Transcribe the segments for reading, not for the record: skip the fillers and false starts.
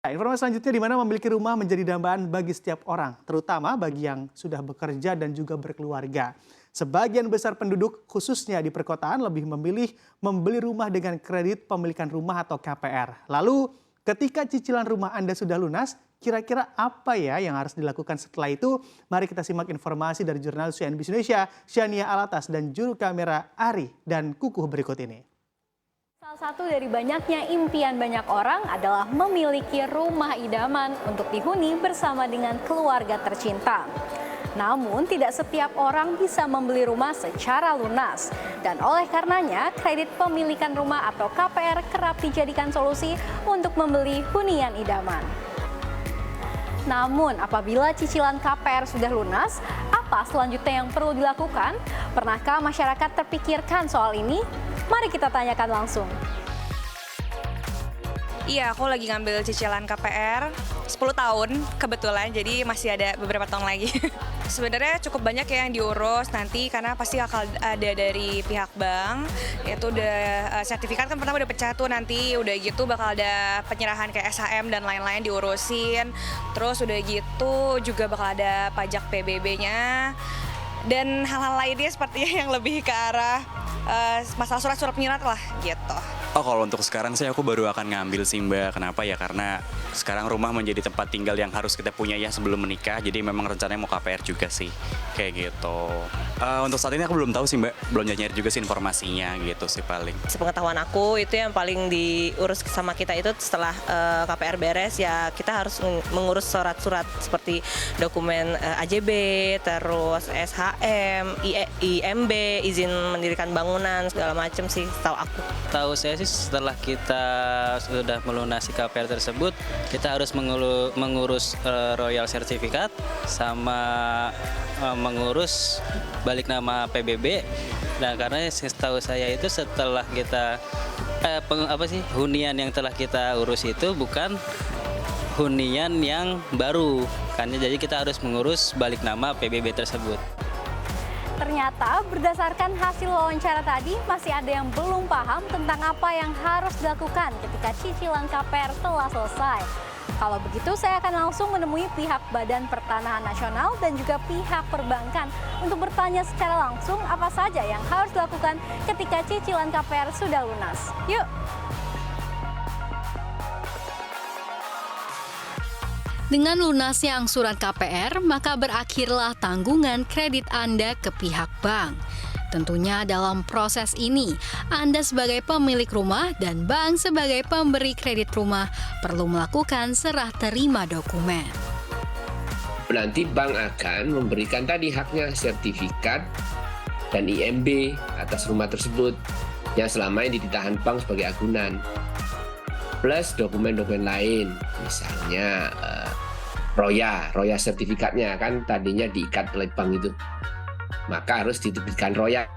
Nah, informasi selanjutnya di mana memiliki rumah menjadi dambaan bagi setiap orang, terutama bagi yang sudah bekerja dan juga berkeluarga. Sebagian besar penduduk, khususnya di perkotaan, lebih memilih membeli rumah dengan kredit pemilikan rumah atau KPR. Lalu, ketika cicilan rumah Anda sudah lunas, kira-kira apa ya yang harus dilakukan setelah itu? Mari kita simak informasi dari jurnalis CNBC Indonesia, Shania Alatas, dan juru kamera Ari dan Kukuh berikut ini. Salah satu dari banyaknya impian banyak orang adalah memiliki rumah idaman untuk dihuni bersama dengan keluarga tercinta. Namun tidak setiap orang bisa membeli rumah secara lunas. Dan oleh karenanya kredit pemilikan rumah atau KPR kerap dijadikan solusi untuk membeli hunian idaman. Namun apabila cicilan KPR sudah lunas, apa selanjutnya yang perlu dilakukan? Pernahkah masyarakat terpikirkan soal ini? Mari kita tanyakan langsung. Iya, aku lagi ngambil cicilan KPR 10 tahun kebetulan, jadi masih ada beberapa tahun lagi. Sebenarnya cukup banyak ya yang diurus nanti karena pasti akan ada dari pihak bank, yaitu udah sertifikat kan pertama udah pecah tuh, nanti udah gitu bakal ada penyerahan kayak SHM dan lain-lain diurusin. Terus udah gitu juga bakal ada pajak PBB-nya dan hal-hal lainnya sepertinya yang lebih ke arah masalah surat-surat penyirat lah gitu. Oh, kalau untuk sekarang sih aku baru akan ngambil sih Mbak. Kenapa ya? Karena sekarang rumah menjadi tempat tinggal yang harus kita punya ya sebelum menikah. Jadi memang rencananya mau KPR juga sih, kayak gitu. Untuk saat ini aku belum tahu sih Mbak, belum nyari juga sih informasinya gitu sih paling. Sepengetahuan aku itu yang paling diurus sama kita itu setelah KPR beres ya kita harus mengurus surat-surat seperti dokumen AJB, terus SHM, IMB, izin mendirikan bangunan segala macam sih tahu aku. Tahu saya sih setelah kita sudah melunasi KPR tersebut, kita harus mengurus Royal Sertifikat sama mengurus balik nama PBB. Nah, karena setahu saya itu setelah kita hunian yang telah kita urus itu bukan hunian yang baru. Kan jadi kita harus mengurus balik nama PBB tersebut. Ternyata berdasarkan hasil wawancara tadi masih ada yang belum paham tentang apa yang harus dilakukan ketika cicilan KPR telah selesai. Kalau begitu saya akan langsung menemui pihak Badan Pertanahan Nasional dan juga pihak perbankan untuk bertanya secara langsung apa saja yang harus dilakukan ketika cicilan KPR sudah lunas. Yuk! Dengan lunasnya angsuran KPR, maka berakhirlah tanggungan kredit Anda ke pihak bank. Tentunya dalam proses ini, Anda sebagai pemilik rumah dan bank sebagai pemberi kredit rumah perlu melakukan serah terima dokumen. Nanti bank akan memberikan tadi haknya sertifikat dan IMB atas rumah tersebut yang selama ini ditahan bank sebagai agunan. Plus dokumen-dokumen lain, misalnya roya sertifikatnya kan tadinya diikat oleh bank itu, maka harus diterbitkan roya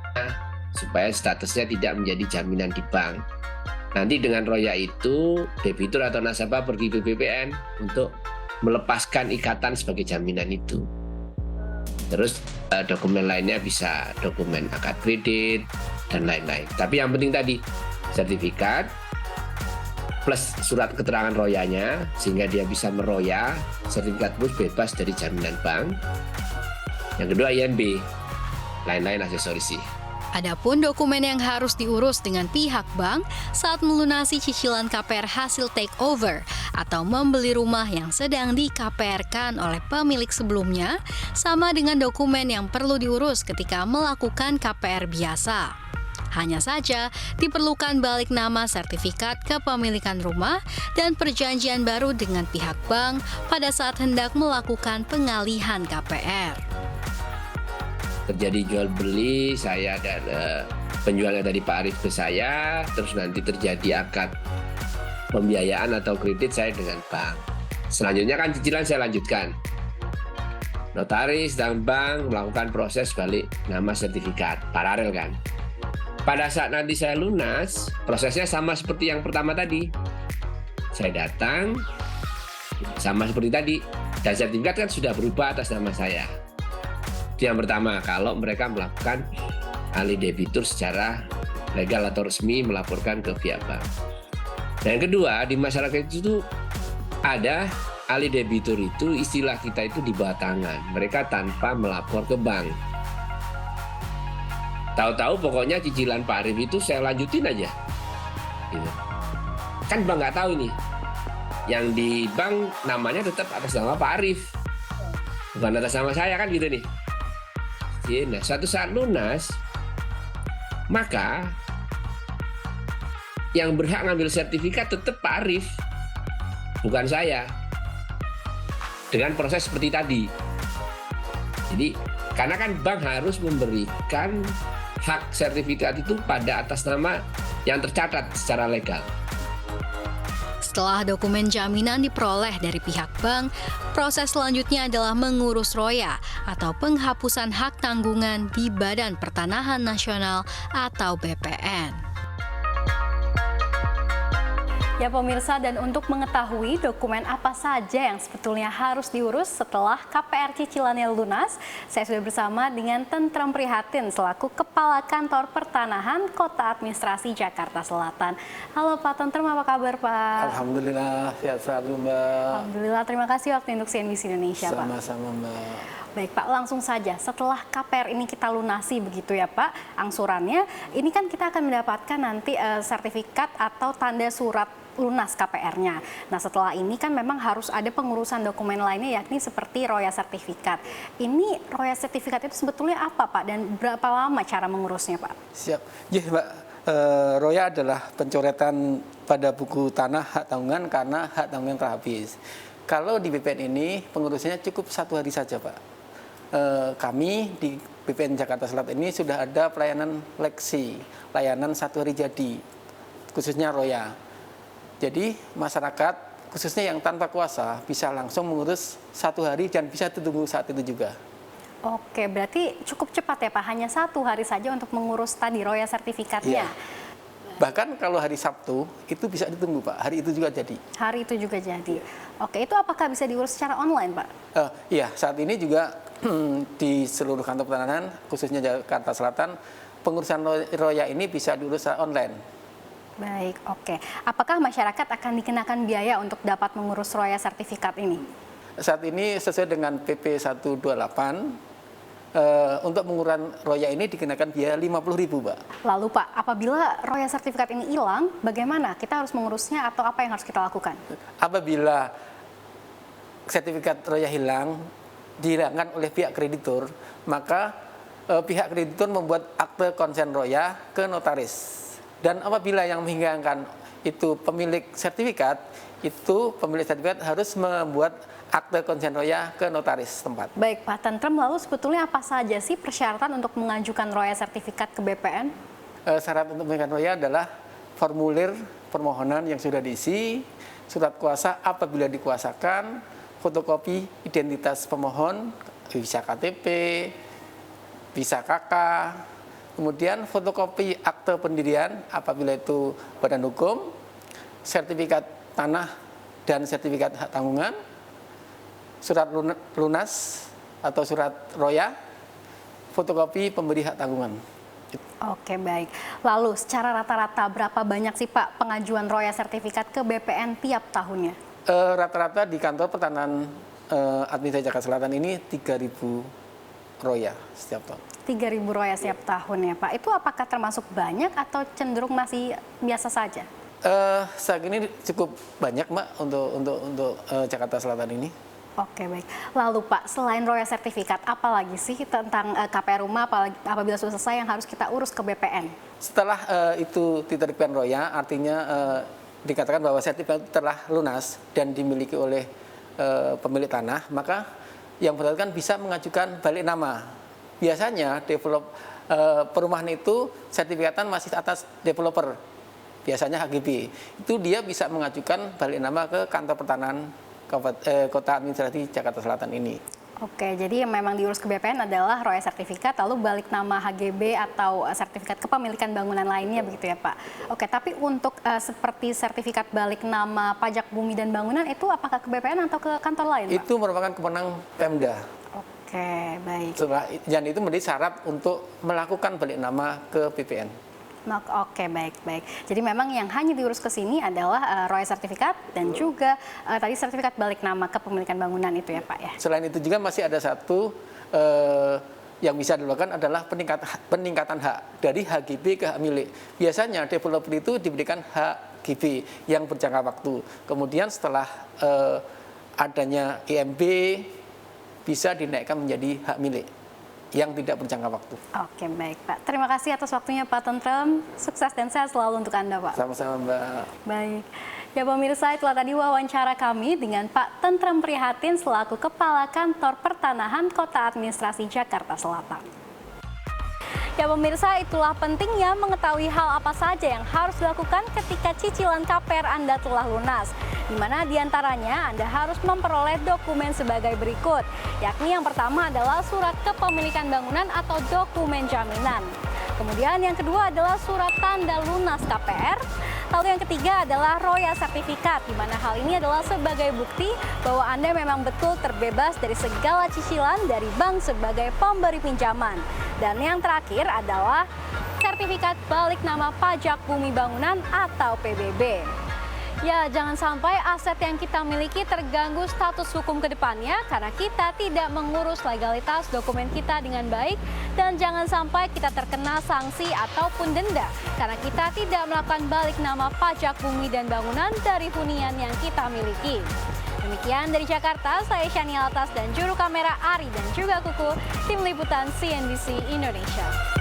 supaya statusnya tidak menjadi jaminan di bank. Nanti dengan roya itu debitur atau nasabah pergi ke BPN untuk melepaskan ikatan sebagai jaminan itu. Terus dokumen lainnya bisa dokumen akad kredit dan lain-lain. Tapi yang penting tadi sertifikat plus surat keterangan royanya sehingga dia bisa meroya, sertifikat plus bebas dari jaminan bank. Yang kedua IMB, lain-lain aksesoris sih. Adapun dokumen yang harus diurus dengan pihak bank saat melunasi cicilan KPR hasil takeover atau membeli rumah yang sedang di KPR-kan oleh pemilik sebelumnya sama dengan dokumen yang perlu diurus ketika melakukan KPR biasa. Hanya saja diperlukan balik nama sertifikat kepemilikan rumah dan perjanjian baru dengan pihak bank pada saat hendak melakukan pengalihan KPR. Terjadi jual beli saya dan penjualnya dari Pak Arif ke saya, terus nanti terjadi akad pembiayaan atau kredit saya dengan bank. Selanjutnya kan cicilan saya lanjutkan. Notaris dan bank melakukan proses balik nama sertifikat, paralel kan. Pada saat nanti saya lunas, prosesnya sama seperti yang pertama tadi. Saya datang, sama seperti tadi, dan sertifikat kan sudah berubah atas nama saya. Itu yang pertama, kalau mereka melakukan alih debitur secara legal atau resmi melaporkan ke pihak bank. Dan yang kedua, di masyarakat itu Ada ahli debitur itu istilah kita itu di bawah tangan. Mereka tanpa melapor ke bank. Tahu-tahu pokoknya cicilan Pak Arif itu saya lanjutin aja. Gitu. Kan bank nggak tahu ini. Yang di bank namanya tetap atas nama Pak Arif. Bukan atas nama saya kan gitu nih. Nah, suatu saat lunas, maka yang berhak ngambil sertifikat tetap Pak Arif. Bukan saya. Dengan proses seperti tadi. Jadi, karena kan bank harus memberikan hak sertifikat itu pada atas nama yang tercatat secara legal. Setelah dokumen jaminan diperoleh dari pihak bank, proses selanjutnya adalah mengurus ROYA atau penghapusan hak tanggungan di Badan Pertanahan Nasional atau BPN. Ya pemirsa, dan untuk mengetahui dokumen apa saja yang sebetulnya harus diurus setelah KPR cicilannya lunas, saya sudah bersama dengan Tentrem Prihatin selaku Kepala Kantor Pertanahan Kota Administrasi Jakarta Selatan. Halo Pak Tentrem, apa kabar Pak? Alhamdulillah, sehat selalu Mbak. Alhamdulillah, terima kasih waktu untuk CNBC Indonesia Pak. Sama-sama Mbak. Baik Pak, langsung saja setelah KPR ini kita lunasi begitu ya Pak, angsurannya, ini kan kita akan mendapatkan nanti sertifikat atau tanda surat lunas KPR-nya. Nah setelah ini kan memang harus ada pengurusan dokumen lainnya yakni seperti ROYA sertifikat. Ini ROYA sertifikat itu sebetulnya apa Pak dan berapa lama cara mengurusnya Pak? Siap. Ya Mbak, ROYA adalah pencoretan pada buku tanah hak tanggungan karena hak tanggungan telah habis. Kalau di BPN ini pengurusnya cukup 1 hari saja Pak. Kami di BPN Jakarta Selatan ini sudah ada pelayanan leksi, layanan 1 hari jadi, khususnya ROYA. Jadi masyarakat khususnya yang tanpa kuasa bisa langsung mengurus 1 hari dan bisa ditunggu saat itu juga. Oke, berarti cukup cepat ya Pak, hanya 1 hari saja untuk mengurus tadi ROYA sertifikatnya. Iya. Bahkan kalau hari Sabtu itu bisa ditunggu Pak, hari itu juga jadi. Hari itu juga jadi. Oke, itu apakah bisa diurus secara online Pak? Iya, saat ini juga di seluruh kantor pertanahan khususnya Jakarta Selatan pengurusan ROYA ini bisa diurus secara online. Baik, oke. Apakah masyarakat akan dikenakan biaya untuk dapat mengurus ROYA sertifikat ini? Saat ini sesuai dengan PP 128, untuk pengurusan ROYA ini dikenakan biaya 50.000, Mbak. Lalu Pak, apabila ROYA sertifikat ini hilang, bagaimana? Kita harus mengurusnya atau apa yang harus kita lakukan? Apabila sertifikat ROYA hilang, dihilangkan oleh pihak kreditur, maka pihak kreditur membuat akte konsen ROYA ke notaris. Dan apabila yang menghilangkan itu pemilik sertifikat, itu pemilik sertifikat harus membuat akte konsen ROYA ke notaris tempat. Baik Pak Tentrem, lalu sebetulnya apa saja sih persyaratan untuk mengajukan ROYA sertifikat ke BPN? Syarat untuk mengajukan ROYA adalah formulir permohonan yang sudah diisi, surat kuasa apabila dikuasakan, fotokopi identitas pemohon, visa KTP, visa KK, kemudian fotokopi akte pendirian apabila itu badan hukum, sertifikat tanah dan sertifikat hak tanggungan, surat lunas atau surat ROYA, fotokopi pemberi hak tanggungan. Oke, baik. Lalu secara rata-rata berapa banyak sih Pak pengajuan ROYA sertifikat ke BPN tiap tahunnya? Rata-rata di kantor pertanahan Administrasi Jakarta Selatan ini 3.000 ROYA setiap tahun. 3.000 ROYA setiap tahun ya Pak. Itu apakah termasuk banyak atau cenderung masih biasa saja? Saat ini cukup banyak Mbak untuk Jakarta Selatan ini. Oke, baik. Lalu Pak, selain ROYA sertifikat, apa lagi sih tentang KPR rumah apabila sudah selesai yang harus kita urus ke BPN? Setelah itu diterbitkan ROYA, artinya dikatakan bahwa sertifikat telah lunas dan dimiliki oleh pemilik tanah, maka yang bersangkutan bisa mengajukan balik nama. Biasanya perumahan itu sertifikatan masih atas developer, biasanya HGB. Itu dia bisa mengajukan balik nama ke kantor pertanahan Kota Administrasi Jakarta Selatan ini. Oke, jadi yang memang diurus ke BPN adalah ROYA sertifikat, lalu balik nama HGB atau sertifikat kepemilikan bangunan lainnya begitu ya Pak. Oke, tapi untuk seperti sertifikat balik nama pajak bumi dan bangunan itu apakah ke BPN atau ke kantor lain Pak? Itu merupakan kewenangan Pemda. Oke, baik. Dan itu menjadi syarat untuk melakukan balik nama ke BPN. Oke, baik. Jadi memang yang hanya diurus ke sini adalah royal sertifikat dan juga tadi sertifikat balik nama kepemilikan bangunan itu ya Pak ya. Selain itu juga masih ada satu yang bisa dilakukan adalah peningkatan hak dari HGB ke hak milik. Biasanya developer itu diberikan hak GB yang berjangka waktu. Kemudian setelah adanya IMB bisa dinaikkan menjadi hak milik yang tidak berjangka waktu. Oke, baik Pak. Terima kasih atas waktunya Pak Tentrem. Sukses dan sehat selalu untuk Anda Pak. Sama-sama Mbak. Baik. Ya pemirsa, itulah tadi wawancara kami dengan Pak Tentrem Prihatin selaku Kepala Kantor Pertanahan Kota Administrasi Jakarta Selatan. Ya pemirsa, itulah pentingnya mengetahui hal apa saja yang harus dilakukan ketika cicilan KPR Anda telah lunas. Di mana diantaranya Anda harus memperoleh dokumen sebagai berikut, yakni yang pertama adalah surat kepemilikan bangunan atau dokumen jaminan. Kemudian yang kedua adalah surat tanda lunas KPR. Lalu yang ketiga adalah royal sertifikat, di mana hal ini adalah sebagai bukti bahwa Anda memang betul terbebas dari segala cicilan dari bank sebagai pemberi pinjaman. Dan yang terakhir adalah sertifikat balik nama pajak bumi bangunan atau PBB. Ya, jangan sampai aset yang kita miliki terganggu status hukum ke depannya karena kita tidak mengurus legalitas dokumen kita dengan baik, dan jangan sampai kita terkena sanksi ataupun denda karena kita tidak melakukan balik nama pajak bumi dan bangunan dari hunian yang kita miliki. Demikian dari Jakarta, saya Shani Altas dan juru kamera Ari dan juga Kuku, tim liputan CNBC Indonesia.